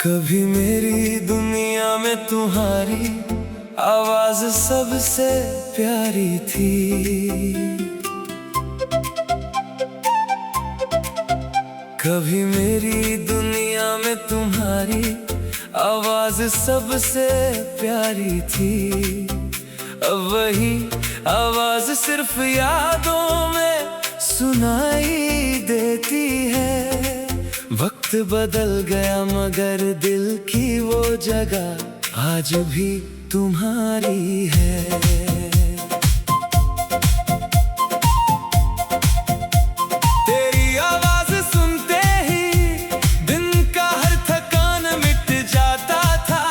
कभी मेरी दुनिया में तुम्हारी आवाज सबसे प्यारी थी। कभी मेरी दुनिया में तुम्हारी आवाज सबसे प्यारी थी। अब वही आवाज सिर्फ यादों में सुनाई देती है। वक्त बदल गया मगर दिल की वो जगह आज भी तुम्हारी है। तेरी आवाज सुनते ही दिन का हर थकान मिट जाता था।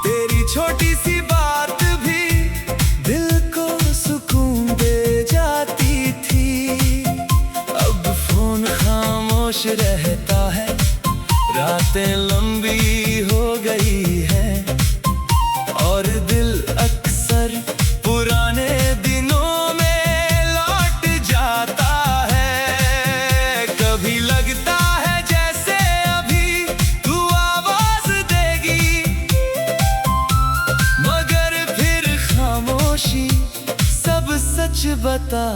तेरी छोटी सी बात भी दिल को सुकून दे जाती थी। अब फोन खामोश रहता है, रातें लंबी हो गई है और दिल अक्सर पुराने दिनों में लौट जाता है। कभी लगता है जैसे अभी तू आवाज देगी, मगर फिर खामोशी सब सच बता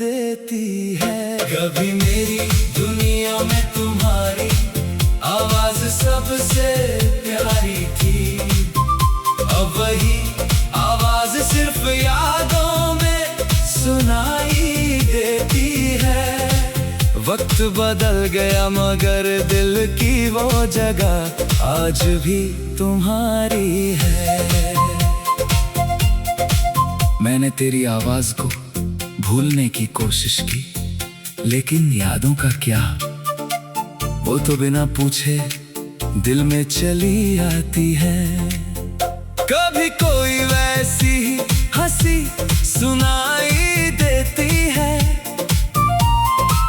देती है। कभी मेरी दुनिया में तुम्हारी आवाज सबसे प्यारी थी। अब वही आवाज सिर्फ यादों में सुनाई देती है। वक्त बदल गया मगर दिल की वो जगह आज भी तुम्हारी है। मैंने तेरी आवाज को भूलने की कोशिश की, लेकिन यादों का क्या, वो तो बिना पूछे दिल में चली आती है। कभी कोई वैसी ही हंसी सुनाई देती है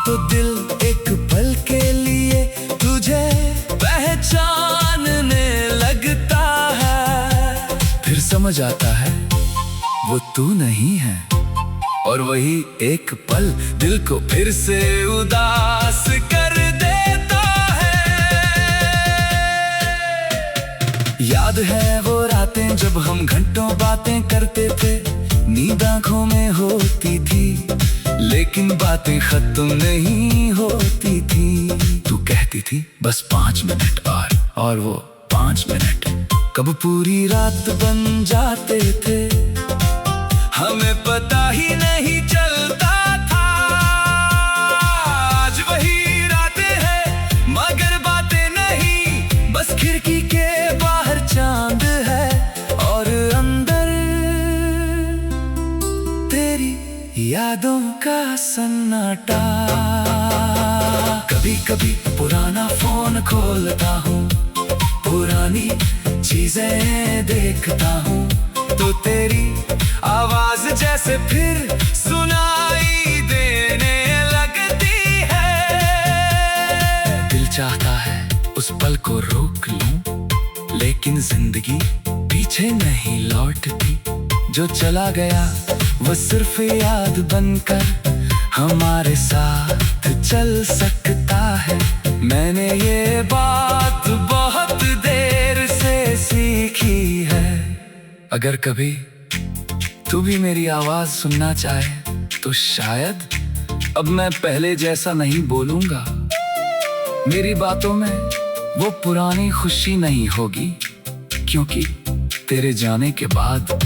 तो दिल एक पल के लिए तुझे पहचानने लगता है। फिर समझ आता है वो तू नहीं है, और वही एक पल दिल को फिर से उदास कर देता है। याद है वो रातें जब हम घंटों बातें करते थे, नींद आंखों में होती थी लेकिन बातें खत्म नहीं होती थी। तू कहती थी बस 5 मिनट और वो 5 मिनट कब पूरी रात बन जाते थे, हमें पता ही नहीं चलता था। आज वही रातें हैं मगर बातें नहीं, बस खिड़की के बाहर चांद है और अंदर तेरी यादों का सन्नाटा। कभी कभी पुराना फोन खोलता हूँ, पुरानी चीजें देखता हूँ तो तेरी आवाज जैसे फिर सुनाई देने लगती है। दिल चाहता है उस पल को रोक लूं, लेकिन जिंदगी पीछे नहीं लौटती। जो चला गया वो सिर्फ याद बनकर हमारे साथ चल सकता है। मैंने ये बात बहुत देर से सीखी है। अगर कभी तू भी मेरी आवाज सुनना चाहे तो शायद अब मैं पहले जैसा नहीं बोलूंगा। मेरी बातों में वो पुरानी खुशी नहीं होगी, क्योंकि तेरे जाने के बाद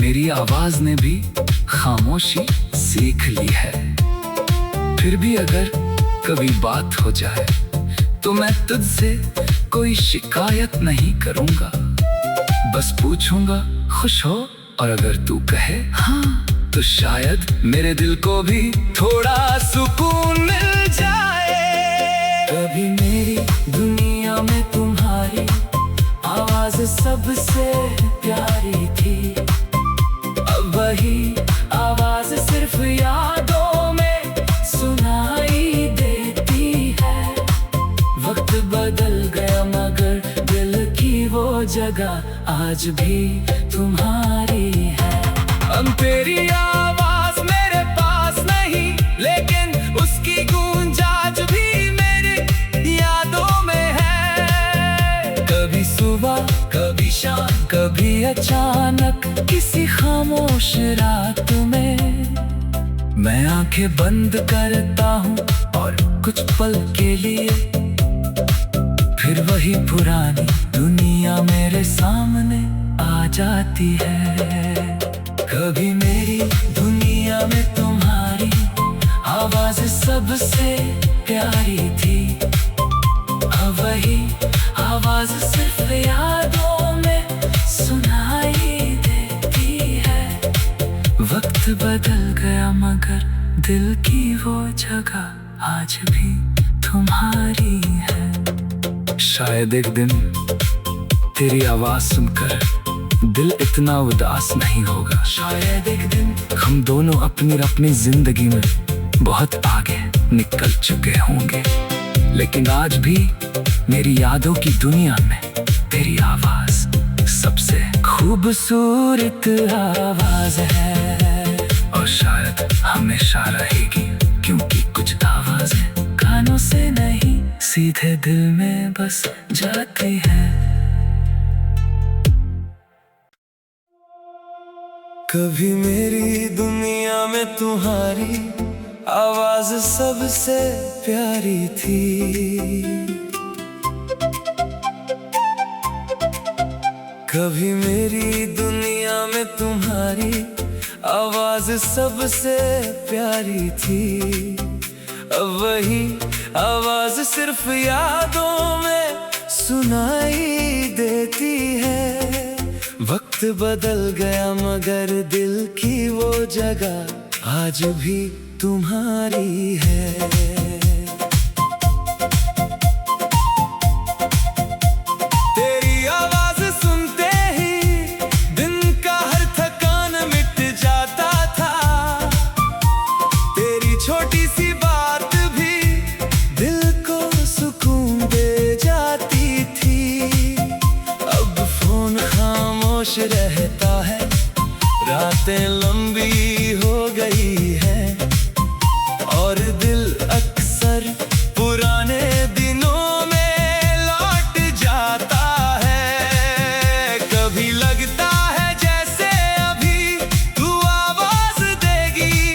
मेरी आवाज ने भी खामोशी सीख ली है। फिर भी अगर कभी बात हो जाए तो मैं तुझसे कोई शिकायत नहीं करूंगा, बस पूछूंगा खुश हो, और अगर तू कहे हाँ तो शायद मेरे दिल को भी थोड़ा सुकून मिल जाए। कभी मेरी दुनिया में तुम्हारी आवाज सबसे प्यारी थी। अब वही आवाज सिर्फ यादों में सुनाई देती है। वक्त बदल गया मगर दिल की वो जगह आज भी तुम्हारी है। अब तेरी आवाज मेरे पास नहीं, लेकिन उसकी गूंज आज भी मेरी यादों में है। अचानक किसी खामोश रात में मैं आंखें बंद करता हूँ और कुछ पल के लिए फिर वही पुरानी दुनिया मेरे सामने आ जाती है। कभी मेरी दुनिया में तुम्हारी आवाज सबसे प्यारी थी, अब वही आवाज सिर्फ यादों में सुनाई देती है। वक्त बदल गया मगर दिल की वो जगह आज भी तुम्हारी है। शायद एक दिन तेरी आवाज सुनकर दिल इतना उदास नहीं होगा। शायद एक दिन हम दोनों अपनी अपनी जिंदगी में बहुत आगे निकल चुके होंगे, लेकिन आज भी मेरी यादों की दुनिया में तेरी आवाज सबसे खूबसूरत आवाज है और शायद हमेशा रहेगी, क्योंकि कुछ आवाजें कानों से नहीं सीधे दिल में बस जाती है। कभी मेरी दुनिया में तुम्हारी आवाज सबसे प्यारी थी, कभी मेरी दुनिया में तुम्हारी आवाज सबसे प्यारी थी। अब वही आवाज सिर्फ यादों में सुनाई देती है। वक्त बदल गया मगर दिल की वो जगह आज भी तुम्हारी है। तेरी आवाज सुनते ही दिन का हर थकान मिट जाता था। तेरी छोटी सी बात भी दिल को सुकून दे जाती थी। अब फोन खामोश रहता है, रातें लंबी हो गई है और दिल अक्सर पुराने दिनों में लौट जाता है। कभी लगता है जैसे अभी तू आवाज देगी,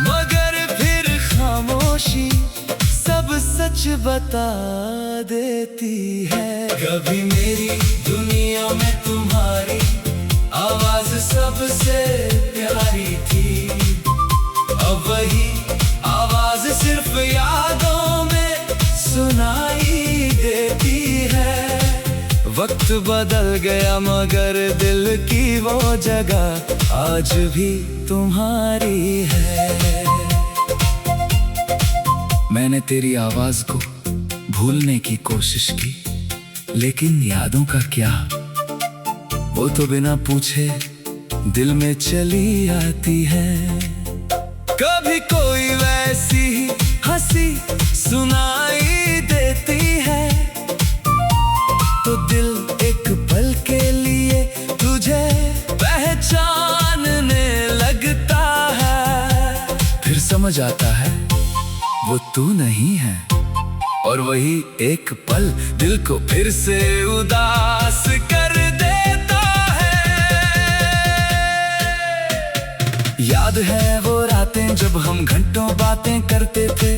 मगर फिर खामोशी सब सच बता देती है। कभी मेरी दुनिया में तुम्हारी आवाज सबसे प्यारी थी, अब वही आवाज सिर्फ यादों में सुनाई देती है। वक्त बदल गया मगर दिल की वो जगह आज भी तुम्हारी है। मैंने तेरी आवाज को भूलने की कोशिश की, लेकिन यादों का क्या, वो तो बिना पूछे दिल में चली आती है। कभी कोई वैसी ही हंसी सुनाई देती है तो दिल एक पल के लिए तुझे पहचानने लगता है। फिर समझ आता है वो तू नहीं है और वही एक पल दिल को फिर से उदास कर देता है। याद है वो रातें जब हम घंटों बातें करते थे,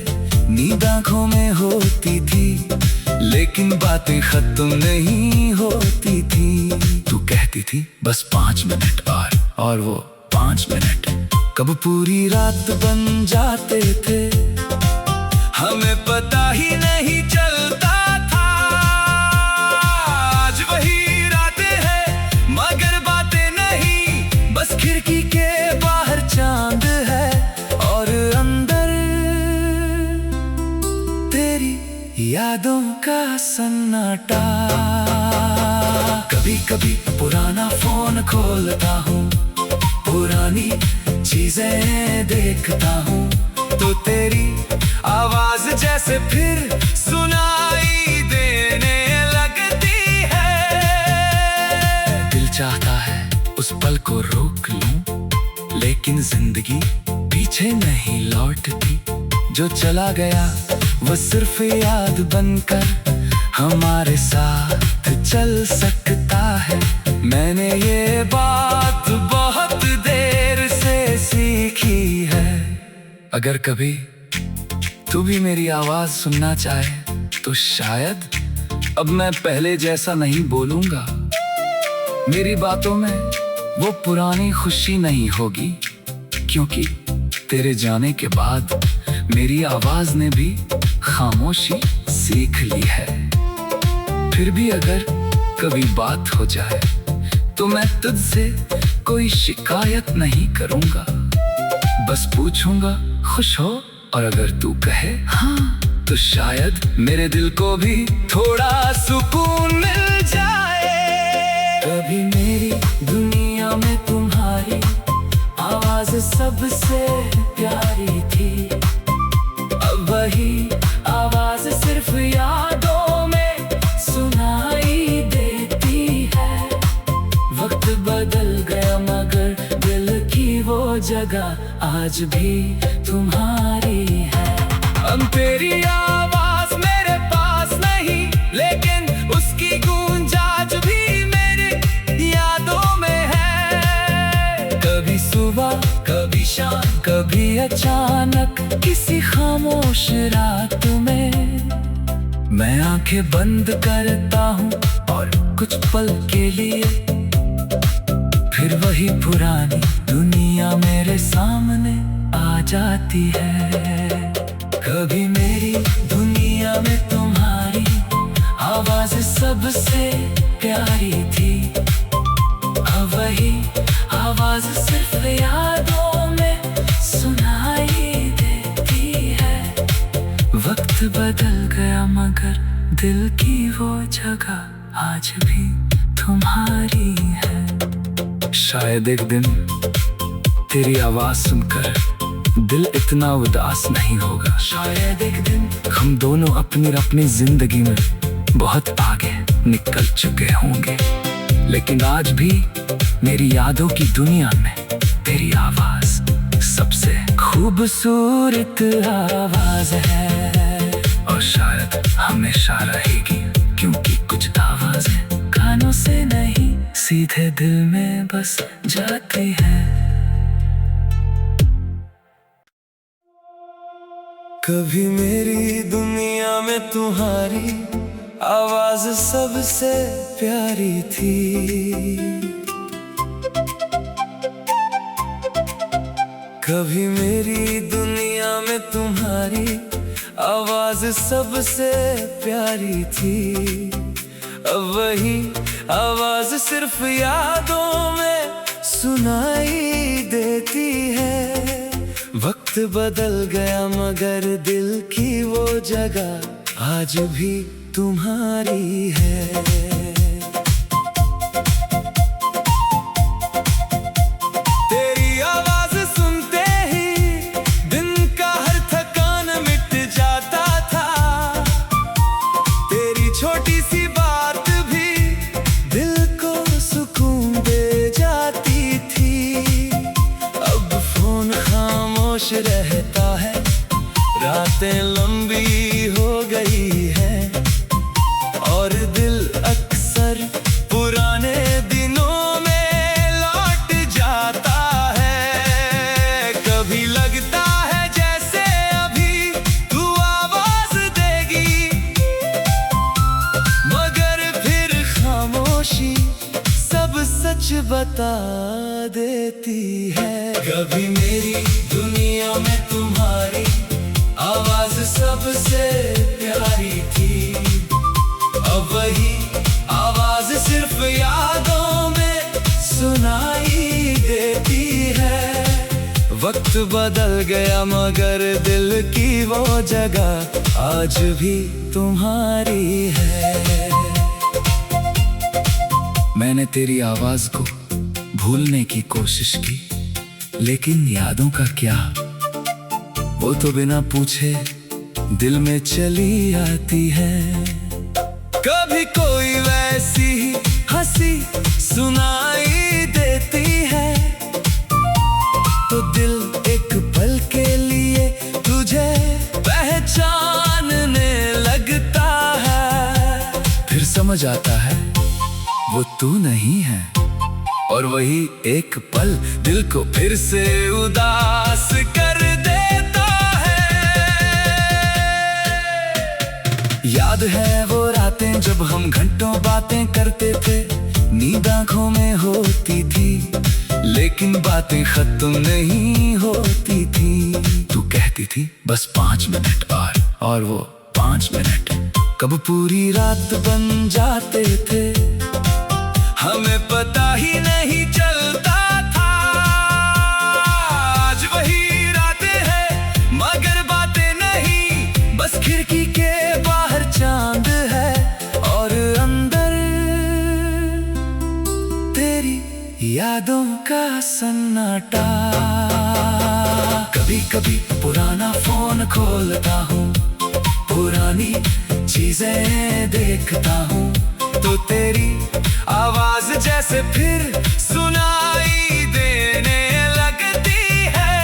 नींद आंखों में होती थी लेकिन बातें खत्म नहीं होती थी। तू कहती थी बस 5 मिनट और वो 5 मिनट कब पूरी रात बन जाते थे, हमें पता ही नहीं चलता था। आज वही रातें हैं मगर बातें नहीं, बस खिड़की के बाहर चांद है और अंदर तेरी यादों का सन्नाटा। कभी कभी पुराना फोन खोलता हूँ, पुरानी चीजें देखता हूँ तो तेरी आवाज जैसे फिर सुनाई देने लगती है। दिल चाहता है उस पल को रोक लूं, लेकिन जिंदगी पीछे नहीं लौटती। जो चला गया वो सिर्फ याद बनकर हमारे साथ चल सकता है। मैंने ये बात बहुत देर से सीखी है। अगर कभी तू भी मेरी आवाज सुनना चाहे तो शायद अब मैं पहले जैसा नहीं बोलूंगा। मेरी बातों में वो पुरानी खुशी नहीं होगी, क्योंकि तेरे जाने के बाद मेरी आवाज ने भी खामोशी सीख ली है। फिर भी अगर कभी बात हो जाए तो मैं तुझसे कोई शिकायत नहीं करूंगा। बस पूछूंगा खुश हो, और अगर तू कहे हाँ तो शायद मेरे दिल को भी थोड़ा सुकून मिल जाए। कभी मेरी दुनिया में तुम्हारी आवाज सबसे प्यारी थी, अब वही आवाज सिर्फ यादों में सुनाई देती है। वक्त बदल गया मगर दिल की वो जगह आज भी तुम्हारी है। अब तेरी आवाज मेरे पास नहीं, लेकिन उसकी गूंज आज भी मेरी यादों में है। कभी सुबह कभी शाम कभी अचानक किसी खामोश रात में मैं आंखें बंद करता हूँ और कुछ पल के लिए फिर वही पुरानी दुनिया मेरे सामने आ जाती है। कभी मेरी दुनिया में तुम्हारी आवाज सबसे प्यारी थी, अब वही आवाज सिर्फ यादों में सुनाई देती है। वक्त बदल गया मगर दिल की वो जगह आज भी तुम्हारी है। शायद एक दिन तेरी आवाज सुनकर दिल इतना उदास नहीं होगा। शायद एक दिन हम दोनों अपनी अपनी जिंदगी में बहुत आगे निकल चुके होंगे, लेकिन आज भी मेरी यादों की दुनिया में तेरी आवाज सबसे खूबसूरत आवाज है। और शायद हमेशा रहेगी, क्योंकि कुछ आवाजें कानों से नहीं सीधे दिल में बस जाती है। कभी मेरी दुनिया में तुम्हारी आवाज सबसे प्यारी थी, कभी मेरी दुनिया में तुम्हारी आवाज सबसे प्यारी थी, अब वही आवाज सिर्फ यादों में सुनाई देती है। वक्त बदल गया मगर दिल की वो जगह आज भी तुम्हारी है। तेरी आवाज सुनते ही दिन का हर थकान मिट जाता था। तेरी छोटी सी बात भी दिल को सुकून दे जाती थी। अब फोन खामोश रहता है, रातें लंबी हो गई है और दिल अक्सर पुराने दिनों में लौट जाता है। कभी लगता है जैसे अभी तू आवाज देगी, मगर फिर खामोशी सब सच बता देती है। कभी मेरी दुनिया में तुम्हारी आवाज सबसे प्यारी थी, अब वही आवाज सिर्फ यादों में सुनाई देती है। वक्त बदल गया मगर दिल की वो जगह आज भी तुम्हारी है। मैंने तेरी आवाज को भूलने की कोशिश की, लेकिन यादों का क्या, वो तो बिना पूछे दिल में चली आती है। कभी कोई वैसी ही हंसी सुनाई देती है तो दिल एक पल के लिए तुझे पहचानने लगता है। फिर समझ आता है वो तू नहीं है। और वही एक पल दिल को फिर से उदास कर देता है। याद है वो रातें जब हम घंटों बातें करते थे, नींद आंखों में होती थी लेकिन बातें खत्म नहीं होती थी। तू कहती थी बस 5 मिनट और वो 5 मिनट कब पूरी रात बन जाते थे, हमें पता ही नहीं चलता था। आज वही रातें हैं मगर बातें नहीं, बस खिड़की के बाहर चांद है और अंदर तेरी यादों का सन्नाटा। कभी कभी पुराना फोन खोलता हूँ, पुरानी चीजें देखता हूँ तो तेरी आवाज जैसे फिर सुनाई देने लगती है।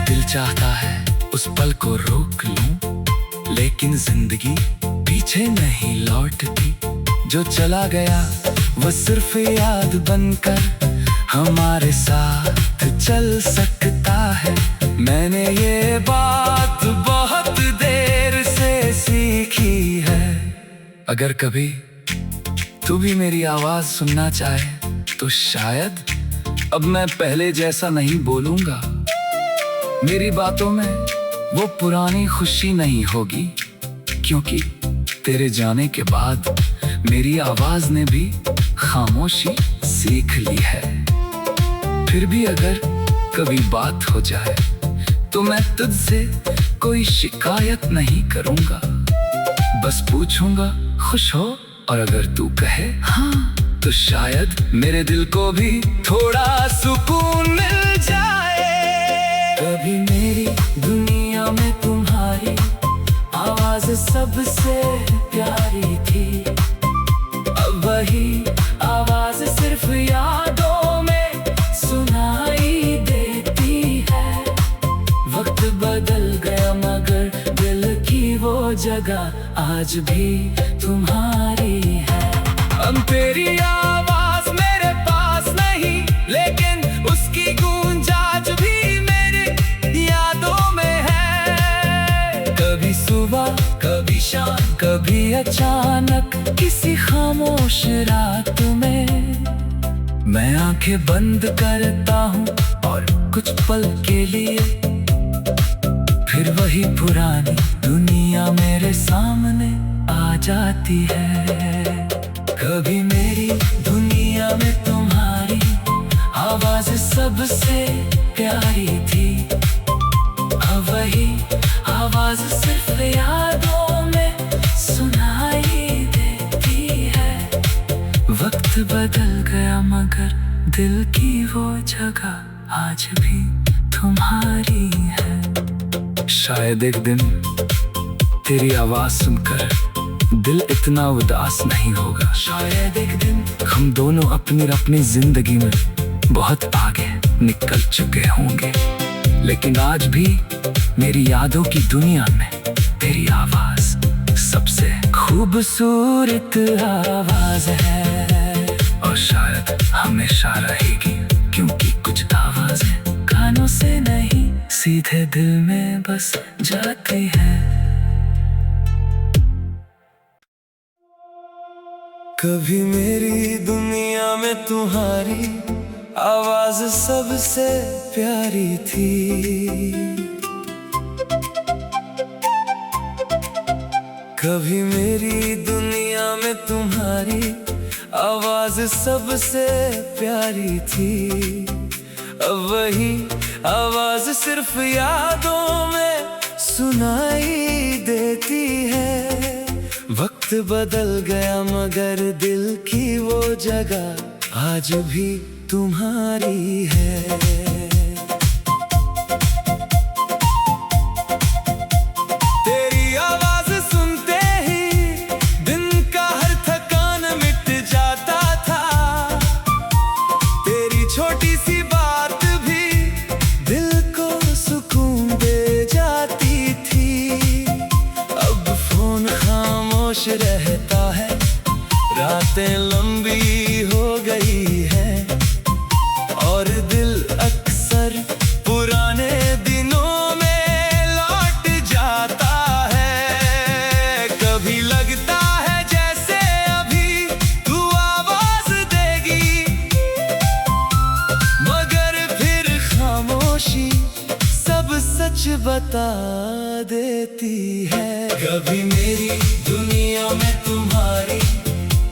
दिल चाहता है उस पल को रोक लूं लेकिन जिंदगी पीछे नहीं लौटती। जो चला गया वो सिर्फ याद बनकर हमारे साथ चल सकता है। मैंने ये बात बहुत देर से सीखी है। अगर कभी तू भी मेरी आवाज सुनना चाहे तो शायद अब मैं पहले जैसा नहीं बोलूंगा। मेरी बातों में वो पुरानी खुशी नहीं होगी, क्योंकि तेरे जाने के बाद मेरी आवाज ने भी खामोशी सीख ली है। फिर भी अगर कभी बात हो जाए तो मैं तुझसे कोई शिकायत नहीं करूंगा, बस पूछूंगा खुश हो, और अगर तू कहे हाँ तो शायद मेरे दिल को भी थोड़ा सुकून मिल जाए। कभी मेरी दुनिया में तुम्हारी आवाज सबसे प्यारी थी, अब वही आवाज सिर्फ यादों में सुनाई देती है। वक्त बदल गया मगर दिल की वो जगह आज भी तुम्हारी है। अब तेरी आवाज मेरे पास नहीं लेकिन उसकी गूंज आज भी मेरी यादों में है। कभी सुबह कभी शाम कभी अचानक किसी खामोश रात में मैं आंखें बंद करता हूँ और कुछ पल के लिए फिर वही पुरानी दुनिया मेरे सामने आ जाती है। कभी मेरी दुनिया में तुम्हारी आवाज सबसे प्यारी थी, अब वही आवाज सिर्फ यादों में सुनाई देती है। वक्त बदल गया मगर दिल की वो जगह आज भी तुम्हारी है। शायद एक दिन तेरी आवाज सुनकर दिल इतना उदास नहीं होगा। शायद एक दिन हम दोनों अपनी अपनी जिंदगी में बहुत आगे निकल चुके होंगे, लेकिन आज भी मेरी यादों की दुनिया में तेरी आवाज सबसे खूबसूरत आवाज है। और शायद हमेशा रहेगी, क्योंकि कुछ आवाजें कानों से नहीं सीधे दिल में बस जाती है। कभी मेरी दुनिया में तुम्हारी आवाज सबसे प्यारी थी, कभी मेरी दुनिया में तुम्हारी आवाज सबसे प्यारी थी, अब वही आवाज सिर्फ यादों में सुनाई देती है। वक्त बदल गया मगर दिल की वो जगह आज भी तुम्हारी है। तेरी आवाज सुनते ही दिन का हर थकान मिट जाता था, तेरी छोटी सी बात भी दिल को सुकून दे जाती थी। अब फोन खामोश रहता है, रातें लंबी हो गई है और दिल अक्सर पुराने दिनों में लौट जाता है। कभी लगता है जैसे अभी तू आवाज देगी, मगर फिर खामोशी सब सच बता देती है। कभी मेरी दुनिया में तुम्हारी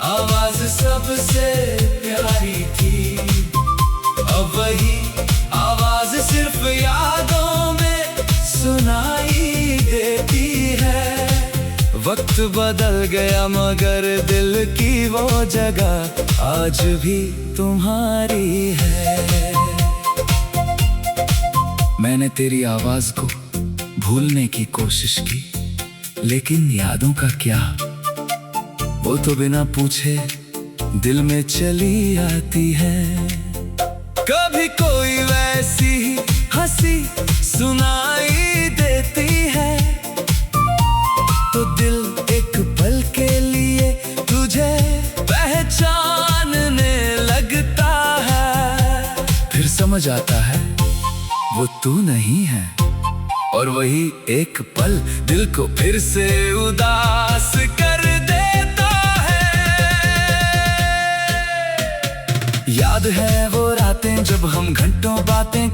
आवाज सबसे प्यारी थी, अब वही आवाज सिर्फ यादों में सुनाई देती है। वक्त बदल गया मगर दिल की वो जगह आज भी तुम्हारी है। मैंने तेरी आवाज को भूलने की कोशिश की, लेकिन यादों का क्या, वो तो बिना पूछे दिल में चली आती है। कभी कोई वैसी ही हंसी सुनाई देती है तो दिल एक पल के लिए तुझे पहचानने लगता है। फिर समझ आता है वो तू नहीं है, और वही एक पल दिल को फिर से उदास कर देता है। याद है वो रातें जब हम घंटों बातें